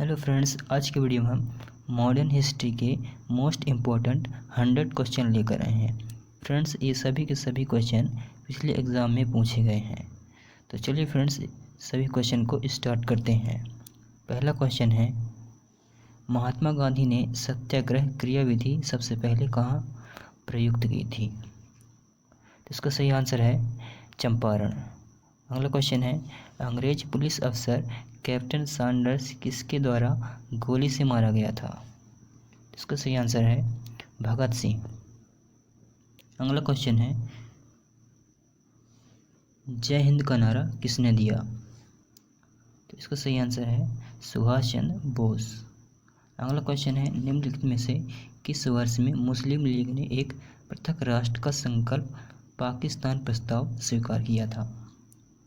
Hello friends, आज के video में हम मॉडर्न हिस्ट्री के मोस्ट इम्पोर्टेंट 100 क्वेश्चन लेकर आए हैं। फ्रेंड्स, ये सभी के सभी क्वेश्चन पिछले एग्ज़ाम में पूछे गए हैं। तो चलिए फ्रेंड्स, सभी क्वेश्चन को स्टार्ट करते हैं। पहला क्वेश्चन है, महात्मा गांधी ने सत्याग्रह क्रियाविधि सबसे पहले कहाँ प्रयुक्त की थी? तो इसका सही आंसर है चंपारण। अगला क्वेश्चन है, अंग्रेज पुलिस अफसर कैप्टन सैंडर्स किसके द्वारा गोली से मारा गया था? इसका सही आंसर है भगत सिंह। अगला क्वेश्चन है, जय हिंद का नारा किसने दिया? तो इसका सही आंसर है सुभाष चंद्र बोस। अगला क्वेश्चन है, निम्नलिखित में से किस वर्ष में मुस्लिम लीग ने एक पृथक राष्ट्र का संकल्प पाकिस्तान प्रस्ताव स्वीकार किया था?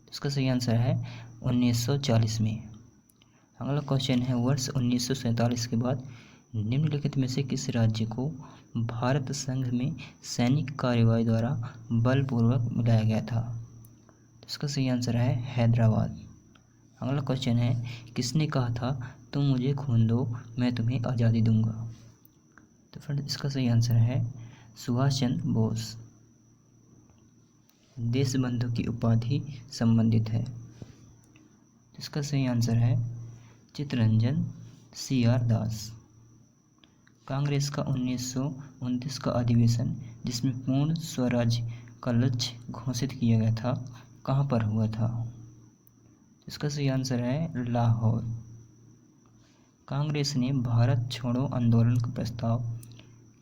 इसका सही आंसर है 1940 में। अगला क्वेश्चन है, वर्ष 1947 के बाद निम्नलिखित में से किस राज्य को भारत संघ में सैनिक कार्रवाई द्वारा बलपूर्वक मिलाया गया था? इसका सही आंसर है हैदराबाद। अगला क्वेश्चन है, किसने कहा था तुम मुझे खून दो मैं तुम्हें आज़ादी दूंगा? तो फ्रेंड, इसका सही आंसर है सुभाष चंद्र बोस। देशबंधु की उपाधि संबंधित है। इसका सही आंसर है चित्तरंजन CR दास। कांग्रेस का 1929 का अधिवेशन, जिसमें पूर्ण स्वराज्य का लक्ष्य घोषित किया गया था, कहाँ पर हुआ था? इसका सही आंसर है लाहौर। कांग्रेस ने भारत छोड़ो आंदोलन का प्रस्ताव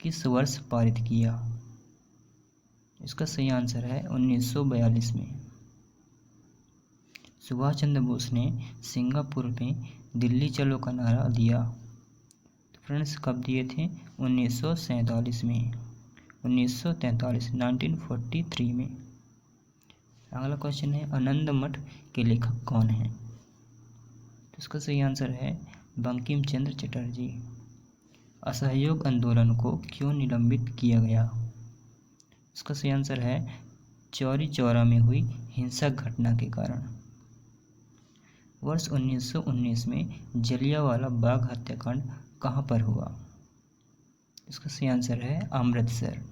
किस वर्ष पारित किया? इसका सही आंसर है 1942 में। सुभाष चंद्र बोस ने सिंगापुर में दिल्ली चलो का नारा दिया। तो फ्रेंड्स, कब दिए थे? 1947 में, 1943 में। अगला क्वेश्चन है, आनंद मठ के लेखक कौन हैं? तो इसका सही आंसर है बंकिम चंद्र चटर्जी। असहयोग आंदोलन को क्यों निलंबित किया गया? इसका सही आंसर है चौरी चौरा में हुई हिंसक घटना के कारण। वर्ष 1919 में जलियांवाला बाग हत्याकांड कहाँ पर हुआ? इसका सही आंसर है अमृतसर।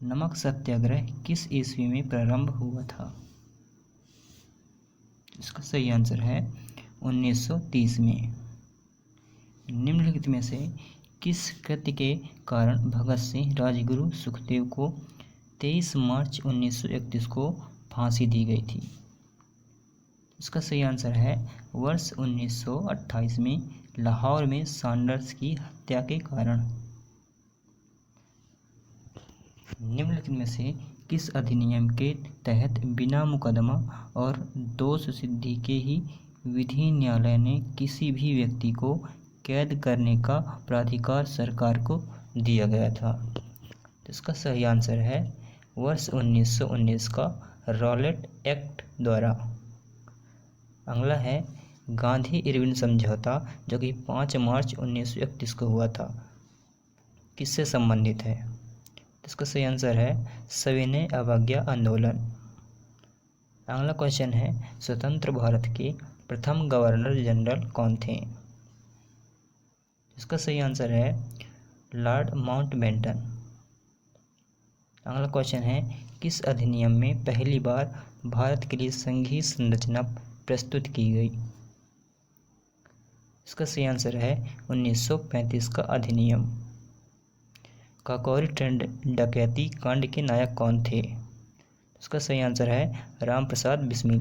नमक सत्याग्रह किस ईस्वी में प्रारंभ हुआ था? इसका सही आंसर है 1930 में। निम्नलिखित में से किस कृत्य के कारण भगत सिंह राजगुरु सुखदेव को 23 मार्च 1931 को फांसी दी गई थी? इसका सही आंसर है वर्ष 1928 में लाहौर में सैंडर्स की हत्या के कारण। निम्नलिखित में से किस अधिनियम के तहत बिना मुकदमा और दोष सिद्धि के ही विधि न्यायालय ने किसी भी व्यक्ति को कैद करने का प्राधिकार सरकार को दिया गया था? तो इसका सही आंसर है वर्ष 1919 का रॉलेट एक्ट द्वारा। अगला है, गांधी इरविन समझौता, जो कि 5 मार्च 1931 को हुआ था, किससे संबंधित है? इसका सही आंसर है सविनय अवज्ञा आंदोलन। अगला क्वेश्चन है, स्वतंत्र भारत के प्रथम गवर्नर जनरल कौन थे? इसका सही आंसर है लॉर्ड माउंटबेटन। अगला क्वेश्चन है, किस अधिनियम में पहली बार भारत के लिए संघीय संरचना प्रस्तुत की गई? इसका सही आंसर है 1935 का अधिनियम। काकोरी ट्रेन डकैती कांड के नायक कौन थे? इसका सही आंसर है रामप्रसाद बिस्मिल।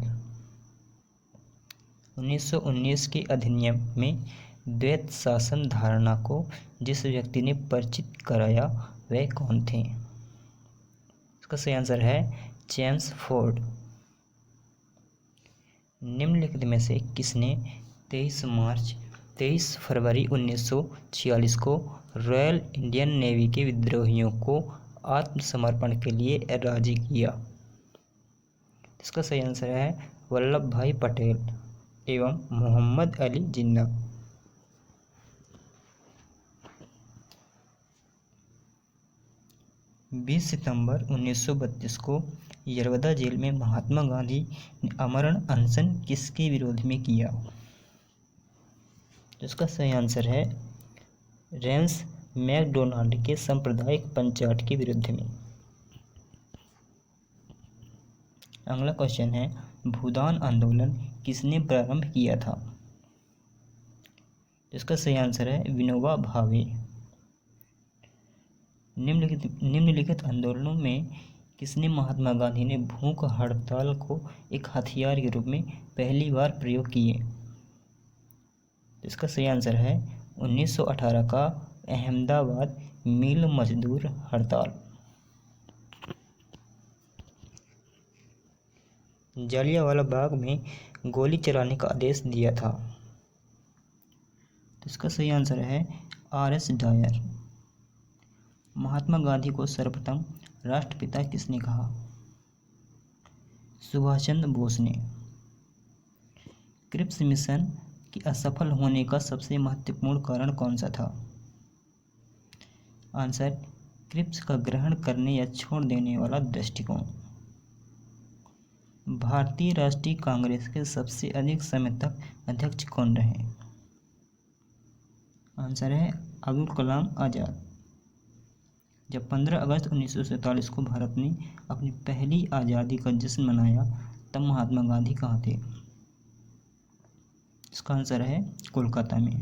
1919 के अधिनियम में द्वैत शासन धारणा को जिस व्यक्ति ने परिचित कराया, वह कौन थे? इसका सही आंसर है जेम्स फोर्ड। निम्नलिखित में से किसने 23 फरवरी 1946 को रॉयल इंडियन नेवी के विद्रोहियों को आत्मसमर्पण के लिए राजी किया? इसका सही आंसर है वल्लभ भाई पटेल एवं मोहम्मद अली जिन्ना। 20 सितंबर 1932 को यरवदा जेल में महात्मा गांधी ने आमरण अनशन किसके विरोध में किया? इसका सही आंसर है रेंस मैकडोनाल्ड के सांप्रदायिक पंचायत के विरुद्ध में। अगला क्वेश्चन है भूदान आंदोलन किसने प्रारंभ किया था? इसका सही आंसर है विनोबा भावे। निम्नलिखित आंदोलनों में किसने महात्मा गांधी ने भूख हड़ताल को एक हथियार के रूप में पहली बार प्रयोग किए? इसका सही आंसर है 1918 का अहमदाबाद मिल मजदूर हड़ताल। जलियांवाला बाग में गोली चलाने का आदेश दिया था? तो इसका सही आंसर है RS डायर। महात्मा गांधी को सर्वप्रथम राष्ट्रपिता किसने कहा? सुभाष चंद्र बोस ने। क्रिप्स मिशन के असफल होने का सबसे महत्वपूर्ण कारण कौन सा था? आंसर क्रिप्स का ग्रहण करने या छोड़ देने वाला दृष्टिकोण। भारतीय राष्ट्रीय कांग्रेस के सबसे अधिक समय तक अध्यक्ष कौन रहे? आंसर है अब्दुल कलाम आज़ाद। जब 15 अगस्त 1947 को भारत ने अपनी पहली आज़ादी का जश्न मनाया तब महात्मा गांधी कहाँ थे? इसका आंसर है कोलकाता में।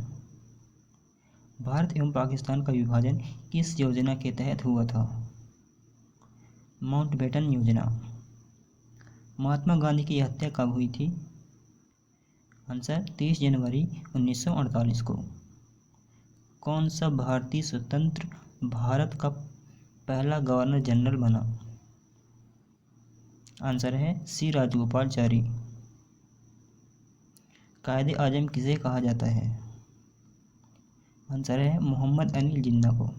भारत एवं पाकिस्तान का विभाजन किस योजना के तहत हुआ था? माउंटबेटन योजना। महात्मा गांधी की हत्या कब हुई थी? आंसर 30 जनवरी 1948 को। कौन सा भारतीय स्वतंत्र भारत का पहला गवर्नर जनरल बना? आंसर है सी राजगोपालचारी। कायदे आजम किसे कहा जाता है? आंसर है मोहम्मद अली जिन्ना को।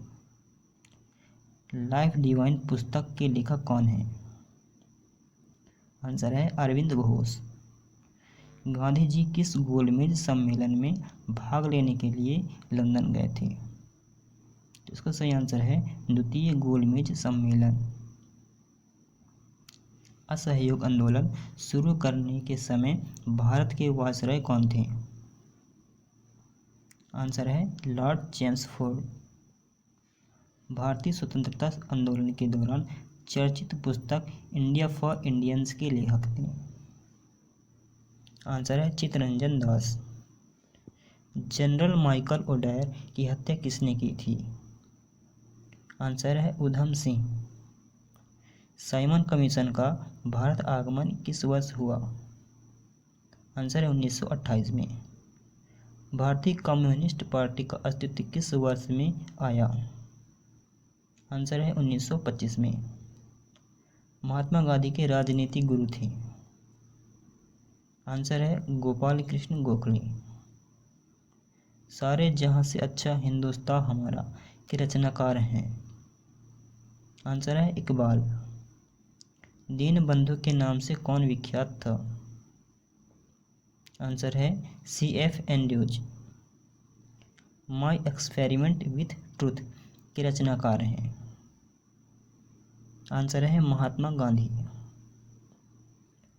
लाइफ डिवाइन पुस्तक के लेखक कौन है? आंसर है अरविंद घोष। गांधी जी किस गोलमेज सम्मेलन में भाग लेने के लिए लंदन गए थे? तो इसका सही आंसर है द्वितीय गोलमेज सम्मेलन। असहयोग आंदोलन शुरू करने के समय भारत के वायसराय कौन थे? आंसर है लॉर्ड चेम्सफोर्ड। भारतीय स्वतंत्रता आंदोलन के दौरान चर्चित पुस्तक इंडिया फॉर इंडियंस के लेखक थे? आंसर है Chittaranjan Das. General Michael O'Dwyer की हत्या किसने की थी? आंसर है उधम सिंह। साइमन कमीशन का भारत आगमन किस वर्ष हुआ? आंसर है 1928 में। भारतीय कम्युनिस्ट पार्टी का अस्तित्व किस वर्ष में आया? आंसर है 1925 में। महात्मा गांधी के राजनीतिक गुरु थे? आंसर है गोपाल कृष्ण गोखले। सारे जहां से अच्छा हिंदुस्तान हमारा के रचनाकार हैं? आंसर है इकबाल। दीनबंधु के नाम से कौन विख्यात था? आंसर है CF Andrews. My experiment with truth के रचनाकार हैं? आंसर है महात्मा गांधी।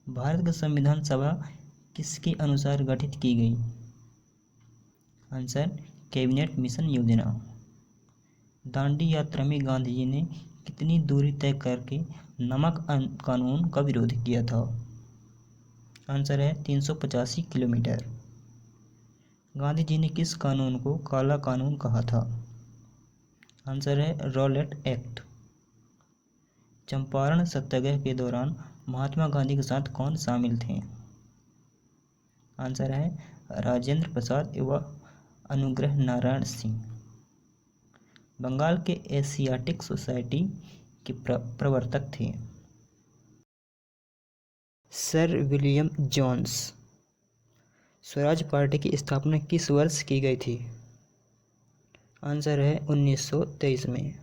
भारत का संविधान सभा किसके अनुसार गठित की गई? आंसर कैबिनेट मिशन योजना। दांडी यात्रा में गांधी जी ने कितनी दूरी तय करके नमक कानून का विरोध किया था? आंसर है 385 किलोमीटर। गांधी जी ने किस कानून को काला कानून कहा था? आंसर है रॉलेट एक्ट। चंपारण सत्याग्रह के दौरान महात्मा गांधी के साथ कौन शामिल थे? आंसर है राजेंद्र प्रसाद एवं अनुग्रह नारायण सिंह। बंगाल के एशियाटिक सोसाइटी के प्रवर्तक थे? Sir William Jones. Swaraj party की स्थापना किस वर्ष की गई थी? आंसर है 1923 में।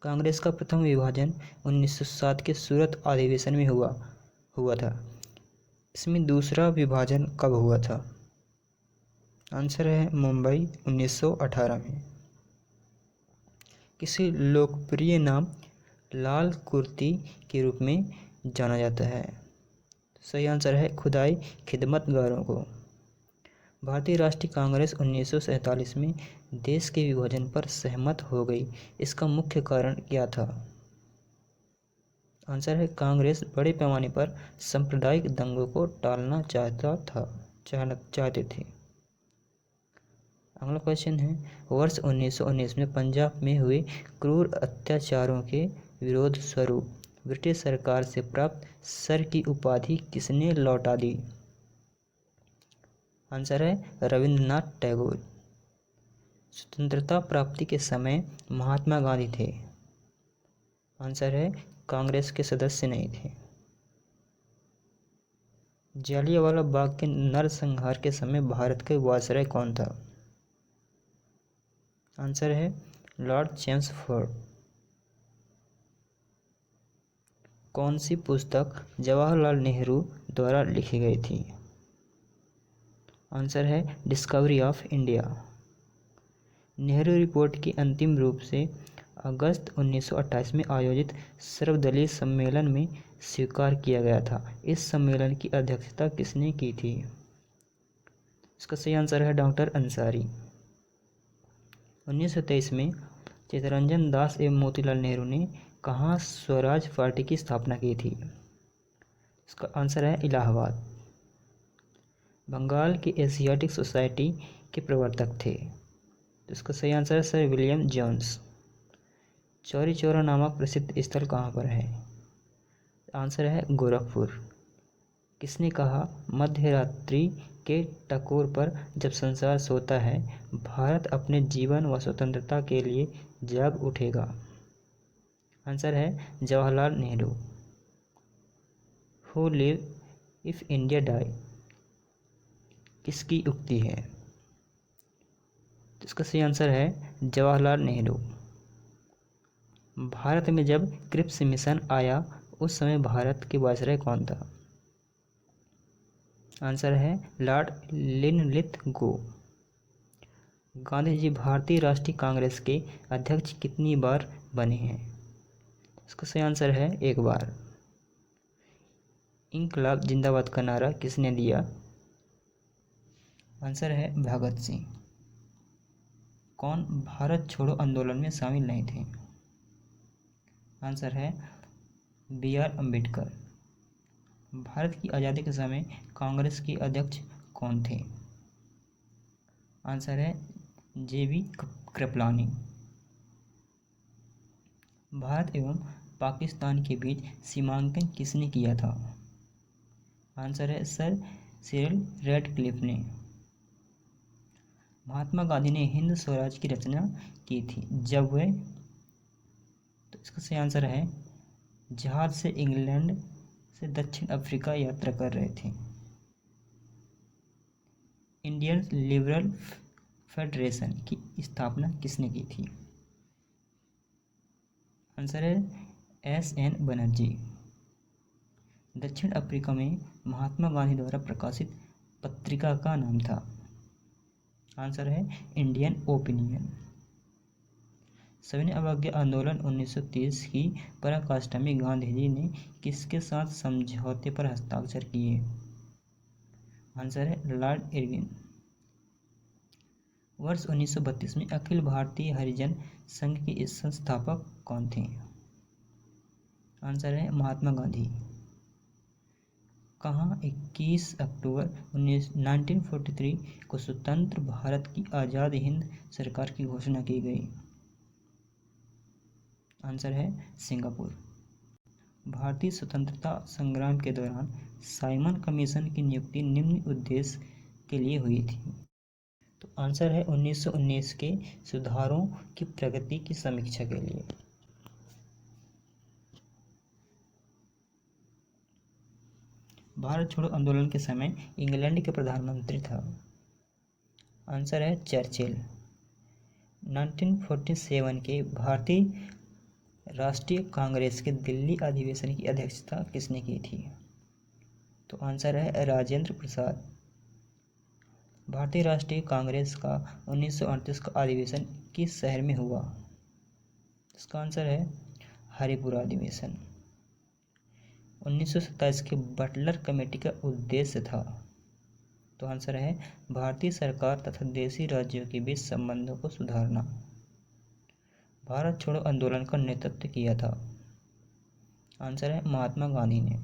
कांग्रेस का प्रथम विभाजन 1907 के सूरत अधिवेशन में हुआ था। इसमें दूसरा विभाजन कब हुआ था? आंसर है मुंबई 1918 में। किसी लोकप्रिय नाम लाल कुर्ती के रूप में जाना जाता है? सही आंसर है खुदाई खिदमतगारों को। भारतीय राष्ट्रीय कांग्रेस 1947 में देश के विभाजन पर सहमत हो गई। इसका मुख्य कारण क्या था? आंसर है कांग्रेस बड़े पैमाने पर सांप्रदायिक दंगों को टालना चाहते थे। अगला क्वेश्चन है, वर्ष 1919 में पंजाब में हुए क्रूर अत्याचारों के विरोध स्वरूप ब्रिटिश सरकार से प्राप्त सर की उपाधि किसने लौटा दी? आंसर है रविंद्रनाथ टैगोर। स्वतंत्रता प्राप्ति के समय महात्मा गांधी थे। आंसर है कांग्रेस के सदस्य नहीं थे। जालियांवाला बाग के नरसंहार के समय भारत के वायसराय कौन था? आंसर है लॉर्ड चेम्सफोर्ड। कौन सी पुस्तक जवाहरलाल नेहरू द्वारा लिखी गई थी? आंसर है discovery of India. Nehru report की अंतिम रूप से अगस्त 1928 में आयोजित सर्वदलीय सम्मेलन में स्वीकार किया गया था। इस सम्मेलन की अध्यक्षता किसने की थी? इसका सही आंसर है डॉक्टर अंसारी। 1923 में चित्तरंजन दास एवं मोतीलाल नेहरू ने कहाँ स्वराज पार्टी की स्थापना की थी? इसका आंसर है इलाहाबाद। बंगाल की एशियाटिक सोसाइटी के प्रवर्तक थे। इसका सही आंसर है sir William Jones. Chauri Chaura नामक प्रसिद्ध स्थल कहाँ पर है? आंसर है गोरखपुर। किसने कहा मध्य रात्रि के टकोर पर जब संसार सोता है भारत अपने जीवन व स्वतंत्रता के लिए जाग उठेगा? आंसर है Jawaharlal Nehru. Who live if India die किसकी उक्ति है? इसका सही आंसर है जवाहरलाल नेहरू। भारत में जब क्रिप्स मिशन आया उस समय भारत के वायसराय कौन था? आंसर है लॉर्ड लिनलिथगो। गांधी जी भारतीय राष्ट्रीय कांग्रेस के अध्यक्ष कितनी बार बने हैं? इसका सही आंसर है एक बार। इंकलाब जिंदाबाद का नारा किसने दिया? आंसर है भगत सिंह। कौन भारत छोड़ो आंदोलन में शामिल नहीं थे? आंसर है बी आर अम्बेडकर। भारत की आज़ादी के समय कांग्रेस के अध्यक्ष कौन थे? आंसर है जे बी कृपलानी। भारत एवं पाकिस्तान के बीच सीमांकन किसने किया था? आंसर है सर सिरिल रैडक्लिफ ने। महात्मा गांधी ने हिंद स्वराज की रचना की थी जब वे, तो इसका सही आंसर है जहाज से इंग्लैंड से दक्षिण अफ्रीका यात्रा कर रहे थे। इंडियन लिबरल फेडरेशन की स्थापना किसने की थी? आंसर है एस.एन. बनर्जी। दक्षिण अफ्रीका में महात्मा गांधी द्वारा प्रकाशित पत्रिका का नाम था? आंसर है इंडियन ओपिनियन। सविनय अवज्ञा आंदोलन 1930 की पराकाष्ठा में गांधी जी ने किसके साथ समझौते पर हस्ताक्षर किए? आंसर है लॉर्ड इरविन। वर्ष 1932 में अखिल भारतीय हरिजन संघ के संस्थापक कौन थे? आंसर है महात्मा गांधी। कहाँ 21 अक्टूबर 1943 को स्वतंत्र भारत की आज़ाद हिंद सरकार की घोषणा की गई? आंसर है सिंगापुर। भारतीय स्वतंत्रता संग्राम के दौरान साइमन कमीशन की नियुक्ति निम्न उद्देश्य के लिए हुई थी? तो आंसर है 1919 के सुधारों की प्रगति की समीक्षा के लिए। भारत छोड़ो आंदोलन के समय इंग्लैंड के प्रधानमंत्री था? आंसर है चर्चिल। 1947 के भारतीय राष्ट्रीय कांग्रेस के दिल्ली अधिवेशन की अध्यक्षता किसने की थी? तो आंसर है राजेंद्र प्रसाद। भारतीय राष्ट्रीय कांग्रेस का 1938 का अधिवेशन किस शहर में हुआ? इसका आंसर है हरिपुरा अधिवेशन। 1927 के बटलर कमेटी का उद्देश्य था? तो तो आंसर है भारतीय सरकार तथा देशी राज्यों के बीच संबंधों को सुधारना। भारत छोड़ो आंदोलन का नेतृत्व किया था। आंसर है महात्मा गांधी ने।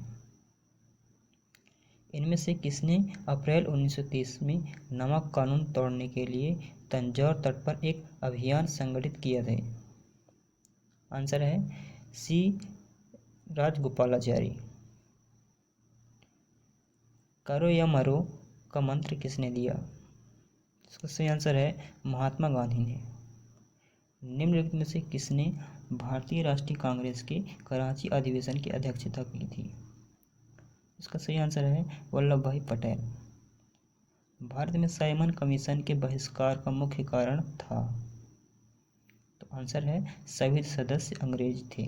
इनमें से किसने अप्रैल 1930 में नमक कानून तोड़ने के लिए तंजौर तट पर एक अभियान संगठित किया था? आंसर है सी राजगोपालाचारी। करो या मरो का मंत्र किसने दिया? इसका सही आंसर है महात्मा गांधी ने। निम्नलिखित में से किसने भारतीय राष्ट्रीय कांग्रेस के कराची अधिवेशन की अध्यक्षता की थी? इसका सही आंसर है वल्लभ भाई पटेल। भारत में साइमन कमीशन के बहिष्कार का मुख्य कारण था? तो आंसर है सभी सदस्य अंग्रेज थे।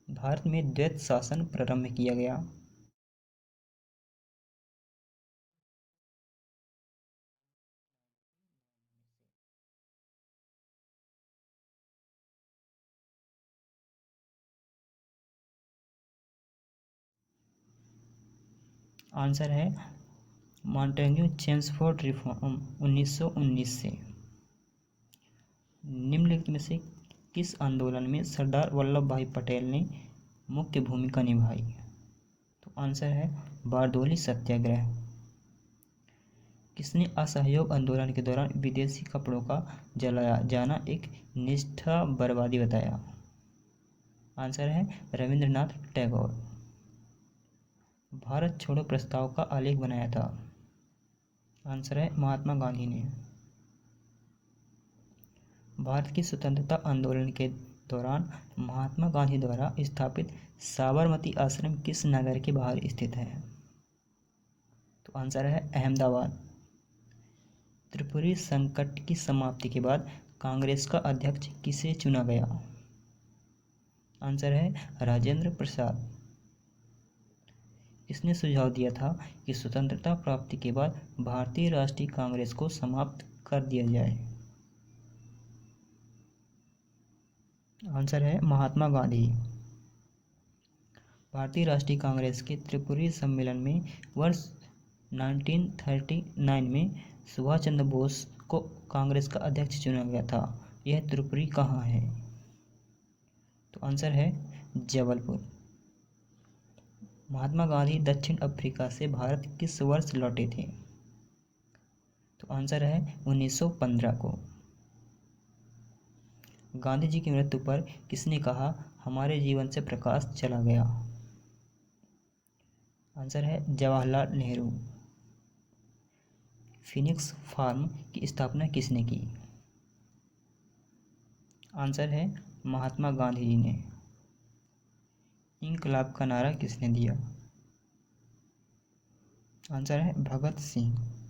भारत में द्वैत शासन प्रारंभ किया गया? आंसर है मॉन्टेग्यू चेम्सफोर्ड रिफॉर्म 1919 से। निम्नलिखित में से किस आंदोलन में सरदार वल्लभ भाई पटेल ने मुख्य भूमिका निभाई? तो आंसर है बारदोली सत्याग्रह। किसने असहयोग आंदोलन के दौरान विदेशी कपड़ों का जलाया जाना एक निष्ठा बर्बादी बताया? आंसर है रविंद्रनाथ टैगोर। भारत छोड़ो प्रस्ताव का आलेख बनाया था? आंसर है महात्मा गांधी ने। भारत की स्वतंत्रता आंदोलन के दौरान महात्मा गांधी द्वारा स्थापित साबरमती आश्रम किस नगर के बाहर स्थित है? तो आंसर है अहमदाबाद। त्रिपुरी संकट की समाप्ति के बाद कांग्रेस का अध्यक्ष किसे चुना गया? आंसर है राजेंद्र प्रसाद। इसने सुझाव दिया था कि स्वतंत्रता प्राप्ति के बाद भारतीय राष्ट्रीय कांग्रेस को समाप्त कर दिया जाए? आंसर है महात्मा गांधी। भारतीय राष्ट्रीय कांग्रेस के त्रिपुरी सम्मेलन में वर्ष 1939 में सुभाष चंद्र बोस को कांग्रेस का अध्यक्ष चुना गया था। यह त्रिपुरी कहाँ है? तो आंसर है जबलपुर। महात्मा गांधी दक्षिण अफ्रीका से भारत किस वर्ष लौटे थे? तो आंसर है 1915 को। गांधी जी की मृत्यु पर किसने कहा हमारे जीवन से प्रकाश चला गया? आंसर है जवाहरलाल नेहरू। फिनिक्स फार्म की स्थापना किसने की? आंसर है महात्मा गांधी जी ने। इंकलाब का नारा किसने दिया? आंसर है भगत सिंह।